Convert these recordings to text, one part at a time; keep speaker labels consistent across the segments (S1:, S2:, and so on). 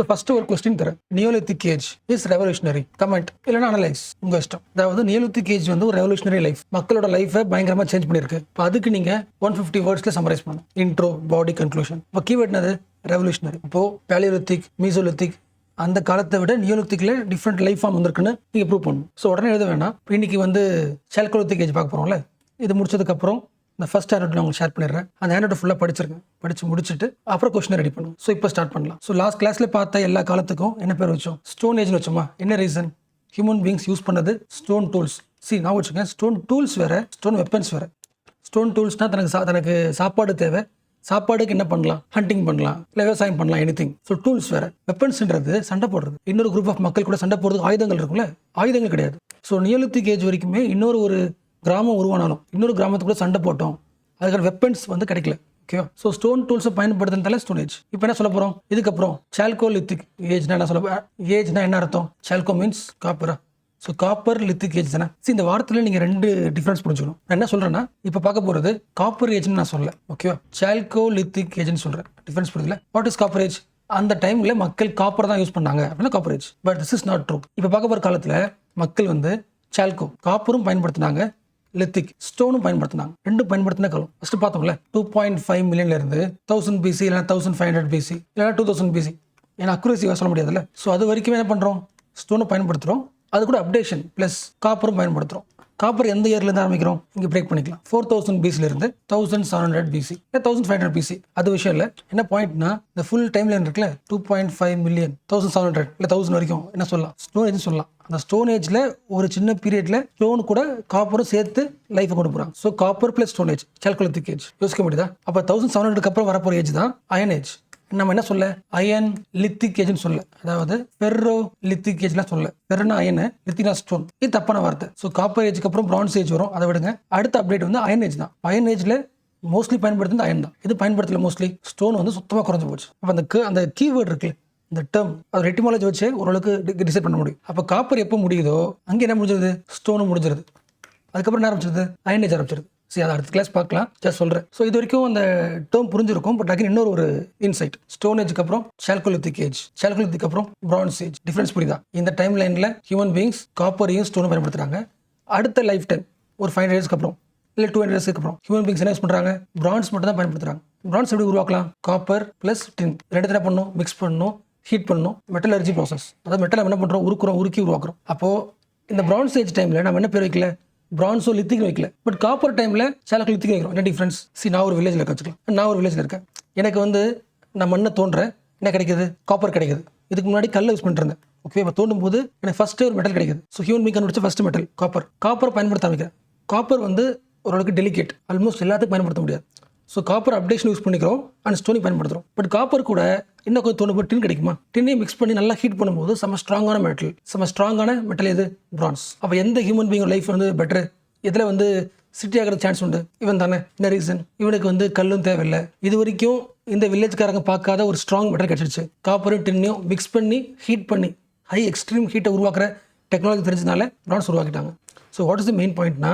S1: So first ஒரு question தரேன். Neolithic age is revolutionary? Comment இல்லைன்னா அனலைஸ், உங்க இஷ்டம். அதாவது நியோலித்திக் ஏஜ் வந்து ஒரு ரெவல்யூஷனரி லைஃப், மக்களோட லைஃபை பயங்கரமா சேஞ்ச் பண்ணிருக்கு. இப்போ அதுக்கு நீங்க 150 வேர்ட்ஸ்ல சமரைஸ் பண்ணணும். இன்ட்ரோ, பாடி, கன்க்ளூஷன். இப்போ கீவேர்ட் என்னது? ரெவல்யூஷனரி. இப்போ பேலியோலித்திக், மீசோலித்திக் அந்த காலத்தை விட நியோலித்திக்ல டிஃப்ரெண்ட் லைஃப் ஃபார்ம் வந்திருக்குன்னு நீங்க ப்ரூவ் பண்ணணும். ஸோ உடனே எழுத வேணாம். இன்னைக்கு வந்து சால்கோலித்திக் ஏஜ் பார்க்க போறோம்ல, இது முடிச்சதுக்கப்புறம் இந்த ஃபர்ஸ்ட் ஹேண்ட் நான் உங்களுக்கு ஷேர் பண்ணிடுறேன். அந்த ஹேண்ட் ஃபுல்லாக படிச்சிருக்கேன். படிச்சு முடிச்சுட்டு அப்புறம் கொஸ்டின் ரெடி பண்ணும். ஸோ இப்போ ஸ்டார்ட் பண்ணலாம். ஸோ லாஸ்ட் கிளாஸ்ல பார்த்த எல்லா காலத்துக்கும் என்ன பேர் வச்சோம்? ஸ்டோன் ஏஜ்னு வச்சோமா? என்ன ரீசன்? ஹியூமன் பீங்ஸ் யூஸ் பண்ணது ஸ்டோன் டூல்ஸ். நான் வச்சுக்கேன், ஸ்டோன் டூல்ஸ் வேற, ஸ்டோன் வெப்பன்ஸ் வேற. ஸ்டோன் டூல்ஸ்னா தனக்கு சாப்பாடு தேவை, சாப்பாடுக்கு என்ன பண்ணலாம்? ஹண்டிங் பண்ணலாம், இல்லை விவசாயம் பண்ணலாம், எனிதிங். ஸோ டூல்ஸ் வேற. வெப்பன்ஸ்ன்றது சண்டை போடுறது. இன்னொரு குரூப் ஆஃப் மக்கள் கூட சண்டை போடுறதுக்கு ஆயுதங்கள் இருக்கும்ல, ஆயுதங்கள் கிடையாது. ஸோ நியோலித்திக் ஏஜ் வரைக்குமே ஒரு கிராமம் உருவானாலும் இன்னொரு கிராமத்துக்கு கூட சண்டை போட்டோம், அதுக்கான வெப்பன்ஸ் வந்து கிடைக்கல. ஓகேவா? ஸோ ஸ்டோன் டூல்ஸை பயன்படுத்துறதால ஸ்டோன் ஏஜ். இப்போ என்ன சொல்ல போகிறோம்? இதுக்கப்புறம் சால்கோலித்திக் ஏஜ்னா என்ன சொல்ல? ஏஜ்னா என்ன அர்த்தம்? சால்கோ மீன்ஸ் காப்பரா. ஸோ காப்பர் லித்திக் ஏஜ் தானே. இந்த வார்த்தையில் நீங்கள் 2 டிஃப்ரென்ஸ் புரிஞ்சுக்கணும். நான் என்ன சொல்கிறேன்னா, இப்போ பார்க்க போகிறது காப்பர் ஏஜ்னு நான் சொல்ல. ஓகேவா? சால்கோ லித்திக் ஏஜ்னு சொல்கிறேன். டிஃப்ரென்ஸ் புரியுதுல? What is copper age? அந்த டைமில் மக்கள் காப்பர் தான் யூஸ் பண்ணாங்க அப்படின்னா copper age. But this is not true. இப்போ பார்க்க போகிற காலத்தில் மக்கள் வந்து சால்கோ காப்பரும் பயன்படுத்தினாங்க, லித்திக் ஸ்டோனும் பயன்படுத்தினாங்க. ரெண்டும் பயன்படுத்தின காலம் ஃபர்ஸ்ட் பார்த்தோம்ல. 2.5 மில்லியன்ல இருந்து 1000 பிசி, இல்லைனா 1500 பிசி, இல்லைனா 2000 பிசி. ஏன்னா அக்குரேசிவாக சொல்ல முடியாதுல்ல. ஸோ அது வரைக்கும் என்ன பண்ணுறோம்? ஸ்டோனை பயன்படுத்துகிறோம், அது கூட அப்டேஷன் ப்ளஸ் காப்பரும் பயன்படுத்துகிறோம். காப்பர் எந்த இயர்லேருந்து ஆரம்பிக்கிறோம்? இங்கே பிரேக் பண்ணிக்கலாம். 4000 பிசிலேருந்து 1700 பிசி, இல்லை 1500 பிசி. அது விஷயம் இல்லை. என்ன பாயிண்ட்னா, இந்த ஃபுல் டைம் லைன் இருக்குல்ல, 2.5 மில்லியன் 1700 இல்லை 1000 வரைக்கும் என்ன சொல்லலாம்? ஸ்டோன் ஏஜ் சொல்லலாம். அந்த ஸ்டோன் ஏஜ்ல ஒரு சின்ன பீரியட்ல ஸ்டோன் கூட காப்பரும் சேர்த்து லைஃப் கொண்டு போறாங்க. So copper plus stone age, chalcolithic age. யோசிக்க முடியுதா? அப்போ 1700 அப்புறம் வரப்போற ஏஜ் தான் அயன் ஏஜ். நம்ம என்ன சொல்ல? அயன் லித்திக் ஏஜ்னு சொல்ல. அதாவது ஃபெர்ரோ லித்திக் ஏஜ்லாம் சொல்ல. ஃபெர்னா அயன், லித்தினா ஸ்டோன். இது தப்பான வார்த்தை. ஸோ காப்பர் ஏஜ்க்கு அப்புறம் பிரான்ஸ் ஏஜ் வரும், அதை விடுங்க. அடுத்த அப்டேட் வந்து அயன் ஏஜ் தான். அயன் ஏஜ்ல மோஸ்ட்லி பயன்படுத்துறது அயன் தான். இது பயன்படுத்தல மோஸ்ட்லி. ஸ்டோன் வந்து சுத்தமாக குறைஞ்சு போச்சு. அப்போ அந்த கீவேர்டு இருக்கு, இந்த டேர்ம், அது எட்டிமாலஜி வச்சு ஓரளவுக்கு டிசைட் பண்ண முடியும். அப்போ காப்பர் எப்போ முடியுதோ அங்கே என்ன முடிஞ்சது? ஸ்டோனும் முடிஞ்சிருது. அதுக்கப்புறம் என்ன ஆரம்பிச்சிருது? அயன் ஏஜ் ஆரம்பிச்சிருது. சரி, அதை அடுத்த கிளாஸ் பார்க்கலாம். ஜஸ்ட் சொல்கிறேன். ஸோ இது வரைக்கும் அந்த டேர்ம் புரிஞ்சிருக்கும். பட் அகைன் இன்னொரு இன்சைட். ஸ்டோன் ஏஜுக்கு அப்புறம் சால்கோலித்திக் ஏஜ், சால்கோலித்திக் அப்புறம் பிரான்ஸ் ஏஜ். டிஃபரன்ஸ் புரியுதா? இந்த டைம் லைனில் ஹியூமன் பீங்ஸ் காப்பரையும் ஸ்டோனும் பயன்படுத்துறாங்க. அடுத்த லைஃப் டைம் ஒரு 500 இயர்ஸ்க்கு அப்புறம், இல்லை 200 இயர்ஸ்க்கு அப்புறம் ஹியூமன் பீங்ஸ் என்ன யூஸ் பண்ணுறாங்க? பிரான்ஸ் மட்டும் தான் பயன்படுத்துறாங்க. பிரான்ஸ் எப்படி உருவாக்கலாம்? காப்பர் ப்ளஸ் டின் ரெண்டு என்ன பண்ணணும்? மிக்ஸ் பண்ணணும், ஹீட் பண்ணணும். Metallurgy process. அதாவது மெட்டல் என்ன பண்ணுறோம்? உருக்கி உருவாக்குறோம். அப்போது இந்த பிரான்ஸ் ஏஜ் டைமில் நம்ம என்ன பேர் வைக்கல? பிரான்ஸோ லித்திக் வைக்கல. பட் காப்பர் டைமில் சால்கோ லித்திக் வைக்கிறோம். என்ன டிஃப்ரென்ஸ்? நான் ஒரு வில்லேஜில் வச்சுக்கலாம். நான் ஒரு வில்லேஜில் இருக்கேன். எனக்கு வந்து நான் மண்ணை தோன்றேன், என்ன கிடைக்குது? காப்பர் கிடைக்குது. இதுக்கு முன்னாடி கல்லை யூஸ் பண்ணிட்டு இருந்தேன். ஓகே, இப்போ தோண்டும் போது எனக்கு ஃபர்ஸ்ட் ஒரு மெட்டல் கிடைக்குது. ஸோ ஹியூமன் பீங் கண்டுபிடிச்ச ஃபர்ஸ்ட் மெட்டல் காப்பர் பயன்படுத்த ஆரம்பிக்கிறேன். காப்பர் வந்து ஓரளவுக்கு டெலிகேட், ஆல்மோஸ்ட் எல்லாத்துக்கும் பயன்படுத்த முடியாது. ஸோ காப்பர் அப்டேஷன் யூஸ் பண்ணிக்கிறோம் அண்ட் ஸ்டோனிங் பயன்படுத்துகிறோம். பட் காப்பர் கூட இன்னும் கொஞ்சம் தோணும் போது டின் கிடைக்குமா? டின்னையும் மிக்ஸ் பண்ணி நல்லா ஹீட் பண்ணும்போது செம்ம ஸ்ட்ராங்கான மெட்டல் எது? பிரான்ஸ். அப்போ எந்த ஹியூமன் பீங் லைஃப் வந்து பெட்டர்? இதில் வந்து சிட்டி ஆகிற சான்ஸ் உண்டு. இவன் தானே. என்ன ரீசன்? இவனுக்கு வந்து கல்லும் தேவையில்லை. இது வரைக்கும் இந்த வில்லேஜ்காரங்க பார்க்காத ஒரு ஸ்ட்ராங் மெட்டல் கிடச்சிருச்சு. காப்பரும் டின்னையும் மிக்ஸ் பண்ணி ஹீட் பண்ணி ஹை எக்ஸ்ட்ரீம் ஹீட்டை உருவாக்குற டெக்னாலஜி தெரிஞ்சதுனால பிரான்ஸ் உருவாக்கிட்டாங்க. So what is the main பாயிண்ட்னா,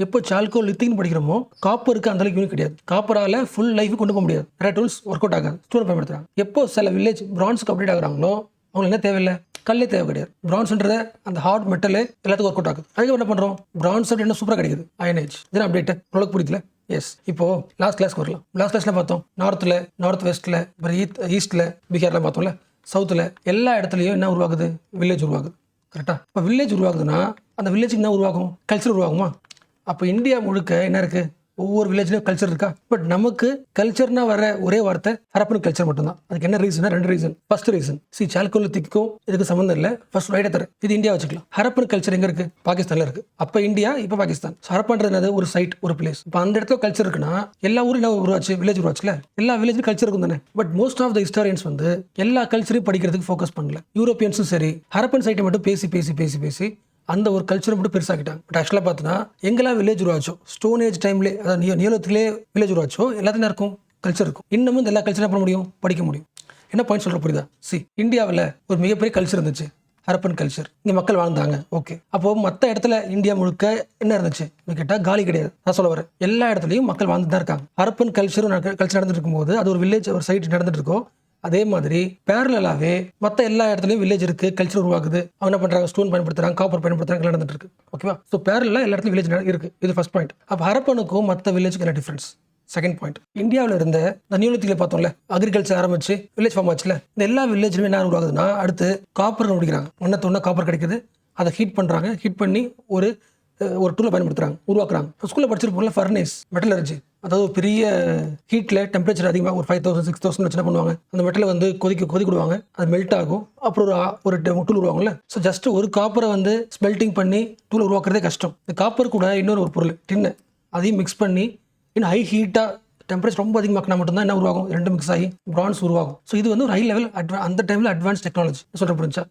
S1: எப்போ சால்கோ லித்திக்னு படிக்கிறோமோ காப்பருக்கு அந்த அளவுக்கு யூனிட் கிடையாது. காப்பரால் ஃபுல் லைஃப் கொண்டு போக முடியாது. நிறைய டூல்ஸ் ஒர்க் அவுட் ஆகாது. ஸ்டோன் பயன்படுத்துறாங்க. எப்போ சில வில்லேஜ் பிரான்ஸுக்கு அப்டேட் ஆகுறாங்களோ அவங்களுக்கு என்ன தேவையில்லை? கல்லே தேவை கிடையாது. பிரான்ஸ்ன்றத அந்த ஹார்ட் மெட்டல் எல்லாத்துக்கும் ஒர்க் அவுட் ஆகுது. அதுக்கு என்ன பண்ணுறோம்? பிரான்ஸ் என்ன சூப்பராக கிடைக்குது. Iron age. இதெல்லாம் அப்டேட் உங்களுக்கு புரியல? எஸ். இப்போ லாஸ்ட் கிளாஸ்க்கு வரலாம். லாஸ்ட் கிளாஸ்ல பார்த்தோம், நார்த் வெஸ்ட்டில், ஈஸ்ட்டில், பீகார்லாம் பார்த்தோம்ல, சவுத்தில் எல்லா இடத்துலையும் என்ன உருவாகுது? வில்லேஜ் உருவாகுது. கரெக்டாக? இப்போ வில்லேஜ் உருவாகுதுன்னா அந்த வில்லேஜுக்கு என்ன உருவாகும்? கல்ச்சர் உருவாகுமா? அப்போ இந்தியா முழுக்க என்ன இருக்குது? ஒவ்வொரு வில்லேஜ்லையும் கல்ச்சர் இருக்கா? பட் நமக்கு கல்ச்சர்னா வர ஒரே வார்த்தை ஹரப்பன் கல்ச்சர் மட்டும்தான். அதுக்கு என்ன ரீசன்? 2 ரீசன். ஃபர்ஸ்ட் ரீசன், சால்கோலித்திக்கும் இதுக்கு சம்மந்தம் இல்லை. ஃபர்ஸ்ட் ரைட்டை தர இது இந்தியா வச்சுக்கலாம். ஹரப்பன் கல்ச்சர் எங்கே இருக்குது? பாகிஸ்தானில் இருக்குது. அப்போ இந்தியா, இப்போ பாகிஸ்தான். ஹரப்பன்றது ஒரு சைட், ஒரு பிளேஸ். இப்போ அந்த இடத்துல கல்ச்சர் இருக்குன்னா எல்லா ஊரும் என்ன உருவாச்சு? வில்லேஜ் உருவாச்சுல. எல்லா வில்லேஜ்லையும் கல்ச்சர் இருக்கும் தானே. But most of the historians வந்து எல்லா கல்ச்சரையும் படிக்கிறதுக்கு ஃபோக்கஸ் பண்ணல. யூரோப்பியன்ஸும் சரி ஹரப்பன் சைட்டை மட்டும் பேசி அந்த ஒரு கல்ச்சரை மட்டும் பெருசாக்கிட்டாங்க. பட் ஆக்சுவலாக பார்த்தீங்கன்னா எங்கெல்லாம் வில்லேஜ் உருவாச்சோ, ஸ்டோன் ஏஜ் டைம்லேயே, அதாவது நியோலித்திலே வில்லேஜ் உருவாச்சோ, எல்லாத்தையும் இருக்கும் கல்ச்சர் இருக்கும். இன்னமும் இந்த எல்லா கல்ச்சரும் பண்ண முடியும்? படிக்க முடியும். என்ன பாயிண்ட் சொல்கிற புரியுதா? இந்தியாவில் ஒரு மிகப்பெரிய கல்ச்சர் இருந்துச்சு, ஹரப்பன் கல்ச்சர். இங்கே மக்கள் வாழ்ந்தாங்க. ஓகே, அப்போது மற்ற இடத்துல இந்தியா முழுக்க என்ன இருந்துச்சு கேட்டால் காலி கிடையாது. நான் சொல்ல வரேன், எல்லா இடத்துலையும் மக்கள் வாழ்ந்து தான் இருக்காங்க. ஹரப்பன் கல்ச்சர் நடந்துட்டு இருக்கும்போது அது ஒரு வில்லேஜ், ஒரு சைட் நடந்துட்டு இருக்கோம். அதே மாதிரி பேரலாவே மற்ற எல்லா இடத்துலையும் வில்லேஜ் இருக்கு, கல்ச்சர் உருவாகுது. அவங்க என்ன பண்றாங்க, ஸ்டோன் பயன்படுத்துறாங்க, காப்பர் பயன்படுத்துறாங்க, நடந்துட்டு இருக்கு. ஓகேவா? ஸோ பேரலா எல்லா இடத்துலையும் வில்லேஜ் இருக்கு. இது ஃபர்ஸ்ட் பாயிண்ட். அப்போ ஹரப்பனுக்கும் மற்ற வில்லேஜுக்கு என்ன டிஃபரன்ஸ்? செகண்ட் பாயிண்ட், இந்தியாவில் இருந்த இந்த நியூலித்திக்ல பார்த்தோம்ல, அக்ரிகல்ச்சர் ஆரம்பிச்சு வில்லேஜ் ஃபார்ம் ஆச்சுல, இந்த எல்லா வில்லேஜ்லையும் என்ன உருவாகுதுன்னா அடுத்து காப்பர் கண்டுபிடிக்கிறாங்க. ஒன்றத்தொன்னா காப்பர் கிடைக்குது, அதை ஹீட் பண்றாங்க. ஹீட் பண்ணி ஒரு டூலை பயன்படுத்துறாங்க, உருவாக்குறாங்க. ஸ்கூலில் படிச்சிருப்போம்ல, ஃபர்னேஸ் மெட்டலர்ஜி, அதாவது பெரிய ஹீட்டில் டெம்பரேச்சர் அதிகமாக ஒரு 5000 6000 வச்சு என்ன பண்ணுவாங்க, அந்த மெட்டலை வந்து கொதிக்கிடுவாங்க, அது மெல்ட் ஆகும். அப்புறம் ஒரு டூல் உருவாங்கல்ல. ஸோ ஜஸ்ட் ஒரு காப்பரை வந்து ஸ்மெல்டிங் பண்ணி டூல் உருவாக்குறதே கஷ்டம். இந்த காப்பர் கூட இன்னொரு பொருள் டின்னு, அதையும் மிக்ஸ் பண்ணி இன்னும் ஹை ஹீட்டாக டெம்பரேச்சர் ரொம்ப அதிகமாக்கினா மட்டும்தான் என்ன உருவாகும், ரெண்டு மிக்ஸ் ஆகி பிரான்ஸ் உருவாகும். ஸோ இது வந்து ஒரு ஹை லெவல் அந்த டைமில் அட்வான்ஸ் டெக்னாலஜி சொல்ல புரிஞ்சா.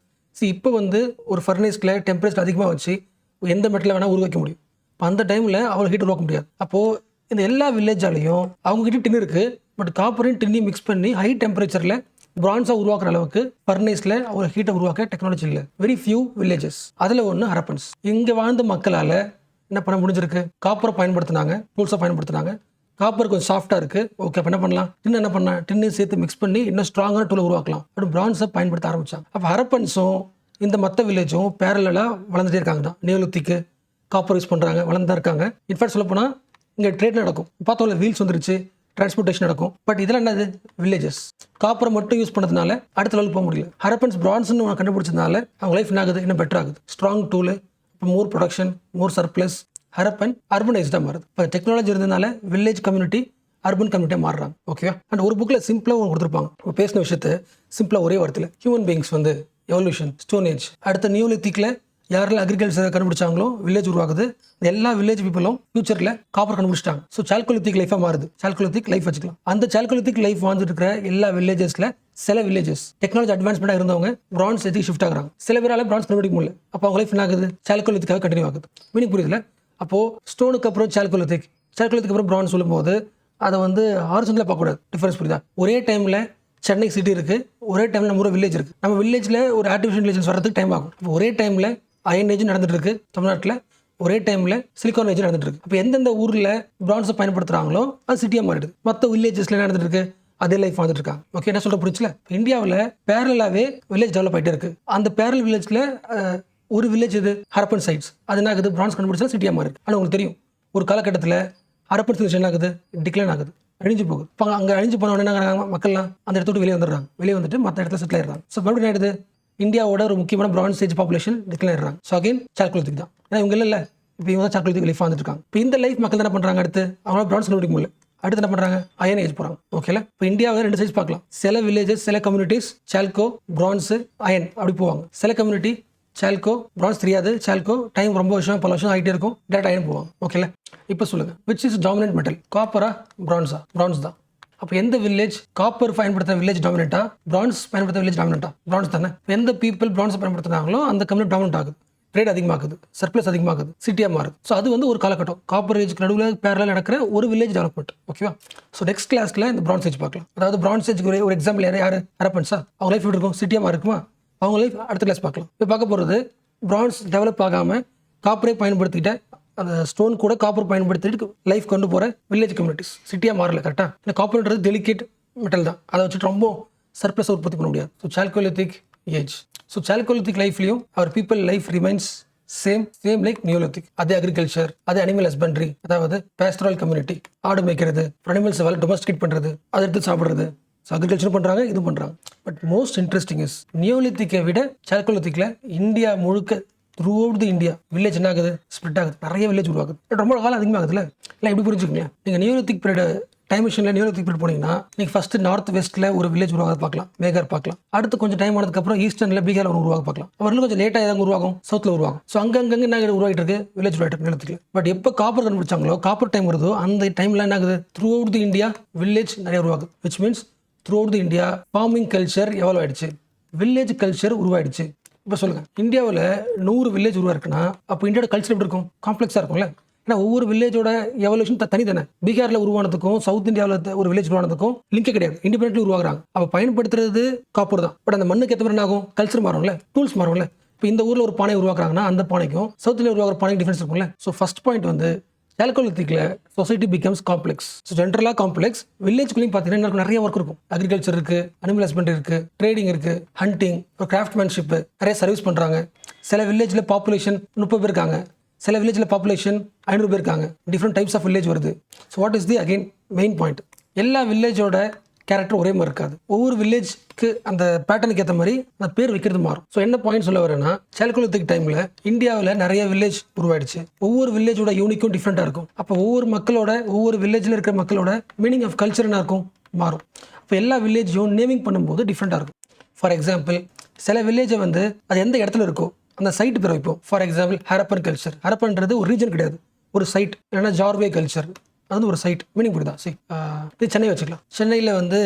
S1: இப்போ வந்து ஒரு ஃபர்னேஸ்ல டெம்பரேச்சர் அதிகமாக வச்சு எந்த மெட்டலை வேணால் உருவாக்க முடியும். இப்போ அந்த டைமில் அவ்வளோ ஹீட் உருவாக்க முடியாது. அப்போது இந்த எல்லா வில்லேஜாலையும் அவங்ககிட்ட டின் இருக்குது, பட் காப்பரையும் டின்னையும் மிக்ஸ் பண்ணி ஹை டெம்பரேச்சரில் பிரான்ஸாக உருவாக்குற அளவுக்கு ஃபர்னேஸில் அவ்வளோ ஹீட்டை உருவாக்க டெக்னாலஜி இல்லை. Very few villages. அதில் ஒன்று ஹரப்பன்ஸ். இங்கே வாழ்ந்த மக்களால் என்ன பண்ண முடிஞ்சிருக்கு, காப்பரை பயன்படுத்தினாங்க, டூல்ஸை பயன்படுத்தினாங்க. காப்பர் கொஞ்சம் சாஃப்டாக இருக்குது, ஓகே. அப்போ என்ன பண்ணலாம், டின்னு என்ன பண்ணலாம், டின்னு சேர்த்து மிக்ஸ் பண்ணி இன்னும் ஸ்ட்ராங்கான டூலை உருவாக்கலாம். அப்படி பிரான்ஸை பயன்படுத்த ஆரம்பித்தாங்க. அப்போ ஹரப்பன்ஸும் இந்த மற்ற வில்லேஜும் பேரலாக வளர்ந்துட்டே இருக்காங்க தான். நியோலித்திக்கு காப்பர் யூஸ் பண்ணுறாங்க, வளர்ந்தா இருக்காங்க. இன்ஃபேக்ட் சொல்லப்போனால் இங்கே ட்ரேட் நடக்கும், பார்த்தோம்ல, வீல்ஸ் வந்துருச்சு, டிரான்ஸ்போர்ட்டேஷன் நடக்கும். பட் இதெல்லாம் என்னது, வில்லேஜஸ். காப்பரை மட்டும் யூஸ் பண்ணதுனால அடுத்த லெவலுக்கு போக முடியல. ஹரப்பன்ஸ் பிரான்ஸ்னு கண்டுபிடிச்சதுனால அவங்க லைஃப் என்ன ஆகுது, இன்னும் பெட்டர் ஆகுது. ஸ்ட்ராங் டூலு, இப்போ மோர் ப்ரொடக்ஷன், மோர் சர்ப்ளஸ். ஹரப்பன் அர்பனைஸ்டாக மாறுது. இப்போ டெக்னாலஜி இருந்ததுனால வில்லேஜ் கம்யூனிட்டி அர்பன் கம்யூனிட்டியாக மாறுறாங்க. ஓகேவா? அண்ட் ஒரு புக்கில் சிம்பிளாக ஒன்று கொடுத்துருப்பாங்க. இப்போ பேசின விஷயத்தை சிம்பிளாக ஒரே வார்த்தையில், ஹியூமன் பீயிங்ஸ் வந்து எவல்யூஷன், ஸ்டோன் ஏஜ், அடுத்த நியோலித்திக்கில் யாரெல்லாம் அக்ரிகல்ச்சரை கண்டுபிடிச்சாங்களோ வில்லேஜ் உருவாகுது. எல்லா வில்லேஜ் பீப்புளும் ஃபியூச்சரில் காப்பர் கண்டுபிடிச்சிட்டாங்க. ஸோ சால்கோலித்திக் லைஃபாக மாறுது. சால்கோலித்திக் லைஃப் வச்சுக்கலாம். அந்த சால்கோலித்திக் லைஃப் வாழ்ந்துட்டு இருக்கிற எல்லா வில்லேஜஸில் சில வில்லேஜஸ் டெக்னாலஜி அட்வான்ஸ்மெண்ட்டாக இருந்தவங்க பிரான்ஸ் எதுக்கு ஷிஃப்ட் ஆகுறாங்க. சில பேரால பிரான்ஸ் கண்டுபிடிக்க முடியல. அப்போ அவங்க லைஃப் என்ன ஆகுது, சால்கோலித்திக்காக கண்டினியூ ஆகுது. மீனிங் புரியுதுல? அப்போது ஸ்டோனுக்கு அப்புறம் சால்கோலித்திக், சால்கோலித்திக்கு அப்புறம் பிரான்ஸ் சொல்லும்போது அதை வந்து ஹாரிசான்டலாக பார்க்கக்கூடாது. டிஃபரன்ஸ் புரியுதா? ஒரே டைமில் சென்னை சிட்டி இருக்குது, ஒரே டைமில் நம்ம ஒரு வில்லேஜ் இருக்குது. நம்ம வில்லேஜில் ஒரு ஆர்டிஃபிஷியல் இன்டெலிஜென்ஸ் வரதுக்கு டைம் ஆகும். இப்போ ஒரே டைமில் அயன் ஏஜ் நடந்துட்டு இருக்கு தமிழ்நாட்டில், ஒரே டைமில் சிலிக்கான் ஏஜ் நடந்துட்டு இருக்கு. இப்போ எந்தெந்த ஊரில் பிரான்ஸை பயன்படுத்துகிறாங்களோ அது சிட்டியாக மாறிடுது. மற்ற வில்லேஜஸ்ல நடந்துட்டு இருக்கு, அதே லைஃப் வந்துட்டு இருக்காங்க. ஓகே, என்ன சொல்ற புரிச்சுல? இந்தியாவில் பேரலாவே வில்லேஜ் டெவலப் ஆகிட்டே இருக்கு. அந்த பேரல் வில்லேஜ்ல ஒரு வில்லேஜ் இது ஹரப்பன் சைட்ஸ், அது என்ன ஆகுது, பிரான்ஸ் கண்டுபிடிச்சா சிட்டியாக மாறுது. ஆனால் உங்களுக்கு தெரியும், ஒரு காலகட்டத்தில் ஹரப்பன் சிவிலைசேஷன் என்ன ஆகுது, டிக்ளைன் ஆகுது, அழிஞ்சு போகுது. இப்போ அங்கே அழிஞ்சு போன உடனே என்ன மக்கள்லாம் அந்த இடத்த விட்டு வெளியே வந்துடுறாங்க. வெளியே வந்துட்டு மற்ற இடத்துல செட்டில் ஆயிடுறாங்க. ஸோ மறுபடியும் ஆயிடுது, இந்தியாவோட ஒரு முக்கியமான பிரான்ஸ் ஏஜ் பாப்புலேஷன் டிக்ளைன் ஆயிடுறாங்க. ஸோ அகைன் சால்கோலித்திக் தான். ஏன்னா இவங்க இல்லை, இப்போ இவங்க தான் சால்கோலித்திக் லைஃப் வந்துட்டு இருக்காங்க. இப்போ இந்த லைஃப் மக்கள் என்ன பண்ணுறாங்க, அடுத்து அவங்களால பிரான்ஸ் கண்டுபிடிக்க முடியல, அடுத்து என்ன பண்ணுறாங்க, அயன் ஏஜ் போகிறாங்க. ஓகேல? இப்போ இந்தியாவில் ரெண்டு சைஸ் பார்க்கலாம். சில வில்லேஜஸ், சில கம்யூனிட்டிஸ் சால்கோ, பிரான்ஸு, அயன் அப்படி போவாங்க. சில கம்யூனிட்டி சால்கோ, பிரான்ஸ் தெரியாது, சால்கோ டைம் ரொம்ப வருஷம் பல வருஷம் ஆகிட்டே இருக்கும், டேரக்ட் அயன் போவாங்க. ஓகேல? இப்போ சொல்லுங்கள், விச் இஸ் டாமினன்ட் மெட்டல், காப்பரா பிரான்ஸா? பிரான்ஸ் தான். அப்போ எந்த வில்லேஜ் காப்பர் பயன்படுத்த வில்லேஜ் டாமினேட்டா, பிரான்ஸ் பயன்படுத்த வில்லேஜ் டாமினேட்டா? பிரான்ஸ் தானே. எந்த பீப்புள் பிரான்ஸ் பயன்படுத்துனாங்களோ அந்த கம்யூனிட்டி டாமினேட் ஆகுது, ட்ரேட் அதிகமாகுது, சர்ப்ளஸ் அதிகமாகுது, சிட்டியாக மாறுது. ஸோ அது வந்து ஒரு காலகட்டம். காப்பர் ஏஜ்க்கு நடுவில் பேரலாக நடக்கிற ஒரு வில்லேஜ் டெவலப்மெண்ட். ஓகேவா? ஸோ நெக்ஸ்ட் கிளாஸ்ல இந்த பிரான்ஸ் ஏஜ் பார்க்கலாம். அதாவது பிரான்ஸ் ஏஜ்க்கு ஒரு எக்ஸாம்பிள் யார் ஹரப்பன்ஸா? அவங்க லைஃப் எப்படி இருக்கும், சிட்டியாக இருக்குமா? அவங்க லைஃப் அடுத்த கிளாஸ் பார்க்கலாம். இப்போ பார்க்க போகிறது பிரான்ஸ் டெவலப் ஆகாமல் காப்பரே பயன்படுத்திக்கிட்ட, அந்த ஸ்டோன் கூட காப்பர் பயன்படுத்திட்டு லைஃப் கொண்டு போகிற வில்லேஜ் கம்யூனிட்டிஸ் சிட்டியாக மாறல. கரெக்டாக? இந்த காப்பர்ன்றது டெலிகேட் மெட்டல் தான், அதை வச்சுட்டு ரொம்ப சர்ப்ளஸ் உற்பத்தி பண்ண முடியாது. So chalcolithic age. So chalcolithic லைஃப்லையும் our people life remains same like Neolithic. அதே அக்ரிகல்ச்சர், அதே அனிமல் ஹஸ்பண்ட்ரி, அதாவது பேஸ்டரல் கம்யூனிட்டி, ஆடு மேய்க்கிறது, அனிமல்ஸ் டொமஸ்டிகேட் பண்ணுறது, அதை எடுத்து சாப்பிட்றது. ஸோ அக்ரிகல்ச்சர் பண்ணுறாங்க, இது பண்ணுறாங்க. பட் மோஸ்ட் இன்ட்ரெஸ்டிங் இஸ் நியோலித்திக்கை விட சால்கோலித்திக்கில் இந்தியா முழுக்க through out the India village என்ன ஆகுது, ஸ்ப்ரெட் ஆகுது, நிறைய வில்லேஜ் உருவாகுது. ரொம்ப காலம் அதிகமாகுதுல்ல. இல்லை எப்படி புரிஞ்சுக்கோங்க, நீங்கள் நியோலித்திக் பீரியட் டைம் மிஷினில் நியோலித்திக் பீரியட் போனீங்கன்னா நீங்கள் ஃபஸ்ட்டு நார்த் வெஸ்ட்டில் ஒரு வில்லேஜ் உருவாக பார்க்கலாம், மேகார் பார்க்கலாம். அடுத்து கொஞ்சம் டைம் ஆனதுக்கப்புறம் ஈஸ்டர்னில் பீகார் ஒரு உருவாக பார்க்கலாம். அவர்களும் கொஞ்சம் லேட்டாக ஏதாவது உருவாகும், சவுத்தில் உருவாகும். ஸோ அங்கங்கே என்ன உருவாகிட்டு இருக்கு, வில்லேஜ் உருவாகிட்டு நிலத்துக்கு. பட் எப்போ காப்பர் கண்டுபிடிச்சாங்களோ, காப்பர் டைம் வருதோ, அந்த டைமில் என்ன ஆகுது, throughout the India village நிறைய உருவாகுது. Which means throughout the India farming culture எவ்வளோ ஆயிடுச்சு, வில்லேஜ் கல்ச்சர் உருவாயிடுச்சு. இப்போ சொல்லுங்கள், இந்தியாவில் 100 வில்லேஜ் உருவாக்குன்னா அப்போ இந்தியாவோட கல்ச்சர் எப்படி இருக்கும், காம்ப்ளெக்ஸாக இருக்கும்ல. ஏன்னா ஒவ்வொரு வில்லேஜோட எவல்யூஷன் தனி தானே. பீகாரில் உருவானதுக்கும் சவுத் இந்தியாவில் ஒரு வில்லேஜ் உருவானதுக்கும் லிங்கே கிடையாது, இண்டிபெண்டன்ட்லி உருவாக்குறாங்க. அப்போ பயன்படுத்துறது காப்பர் தான். பட் அந்த மண்ணுக்கு ஏற்ற மாதிரி என்ன ஆகும், கல்ச்சர் மாறும்ல, டூல்ஸ் மாறும்ல. இப்போ இந்த ஊரில் ஒரு பானை உருவாக்குறாங்கன்னா அந்த பானைக்கும் சவுத் இந்தியா உருவாக்குற பானைக்கு டிஃபரன்ஸ் இருக்கும்ல. ஸோ ஃபர்ஸ்ட் பாயிண்ட் வந்து சால்கோலித்திக்ல சொசைட்டி பிகம்ஸ் காம்ப்ளெக்ஸ். ஸோ ஜென்ரலாக காம்ப்ளெக்ஸ். வில்லேஜ்குள்ளேயும் பார்த்தீங்கன்னா நிறைய ஒர்க் இருக்கும். அக்ரிகல்ச்சர் இருக்கு, அனிமல் ஹஸ்பண்டரி இருக்கு, ட்ரேடிங் இருக்கு, ஹண்டிங், ஒரு கிராஃப்ட்மேன்ஷிப், நிறைய சர்வீஸ் பண்றாங்க. சில வில்லேஜ்ல பாப்புலேஷன் 30 பேர் இருக்காங்க, சில வில்லேஜ்ல பாப்புலேஷன் 500 பேர் இருக்காங்க. டிஃப்ரெண்ட் டைப்ஸ் ஆஃப் வில்லேஜ் வருது. So what is the again main point? எல்லா வில்லேஜோட கேரக்டர் ஒரே மாதிரி இருக்காது. ஒவ்வொரு வில்லேஜ்க்கு அந்த பேட்டர்னுக்கு ஏற்ற மாதிரி அந்த பேர் வைக்கிறது மாறும். ஸோ என்ன பாயிண்ட் சொல்ல வரேன்னா, சால்கோலித்திக் டைம்ல இந்தியாவில் நிறைய வில்லேஜ் உருவாயிடுச்சு. ஒவ்வொரு வில்லேஜோட யூனிக்கும் டிஃப்ரெண்டாக இருக்கும். அப்போ ஒவ்வொரு மக்களோட, ஒவ்வொரு வில்லேஜில் இருக்கிற மக்களோட மீனிங் ஆஃப் கல்ச்சர் என்ன இருக்கும், மாறும். அப்போ எல்லா வில்லேஜையும் நேமிங் பண்ணும்போது டிஃப்ரெண்டாக இருக்கும். ஃபார் எக்ஸாம்பிள், சில வில்லேஜை வந்து அது எந்த இடத்துல இருக்கோ அந்த சைட் பேர் வைப்போம். For example, Harappan culture. ஹரப்பன்றது ஒரு ரீஜன் கிடையாது, ஒரு சைட். இல்லைன்னா ஜார்வே கல்ச்சர், அது வந்து ஒரு சைட். மீனிங் புரியுதா? இது சென்னை வச்சுக்கலாம். சென்னையில் வந்து